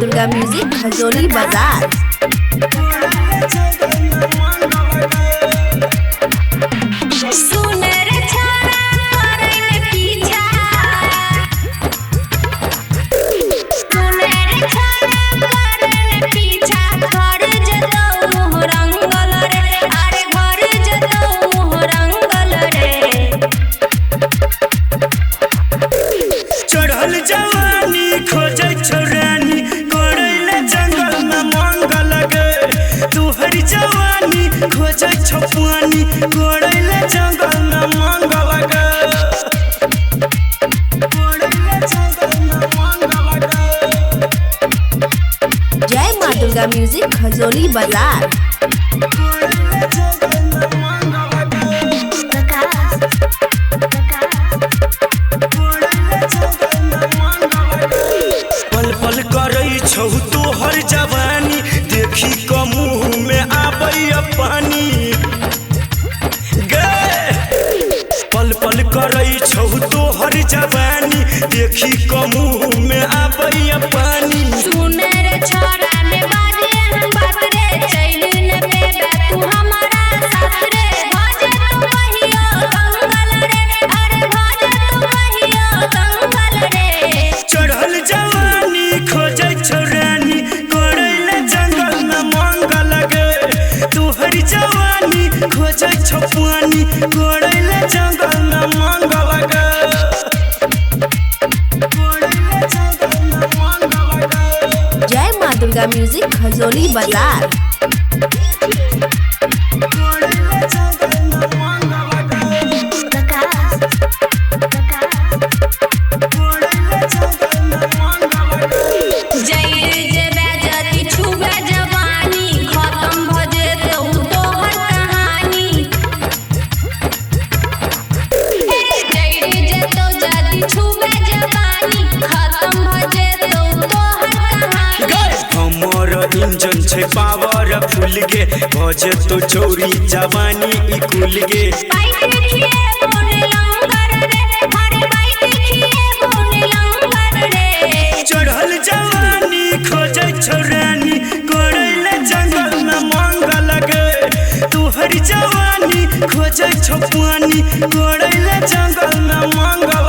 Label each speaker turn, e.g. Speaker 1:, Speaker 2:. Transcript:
Speaker 1: Durga music Khajauli बाजार।
Speaker 2: चढ़ल जवानी खोजे छोरानी कोड़ैले जंगल में मंगल गे। तुहर जवानी खोजे छपुआनी कोड़ैले जंगल में मंगल गे।
Speaker 1: जय माँ दुर्गा म्यूजिक खजोली बाजार।
Speaker 2: पल पल करई छौ तोहर जवानी देखी क मुँह में आबै पानी गे। पल पल करई छौ तोहर जवानी देखी क मुँह में आबै पानी।
Speaker 3: सुने रे छोरा ने बाजे हम बात रे चैल ने बेबे तू हमारा साथ रे। भाजे तू कहियो कंगल रे अरे भाजे तू कहियो कंगल रे।
Speaker 2: चढ़ल जवानी खोजे छोरानी कोड़ैले जंगल में मंगल गे। तुहर जवानी खोजे छपुआनी कोड़ैले जंगल में मंगल गे।
Speaker 1: जय माँ दुर्गा म्यूजिक खजोली बाजार।
Speaker 2: इंजन छे पावर फुल गे भजे तो चोरी जवानी ई कुल गे। चढ़ल जवानी खोजे छोरानी कोड़ैले जंगल में मंगल गे। तुहर जवानी खोजे छपुआनी कोड़ैले जंगल में मंगल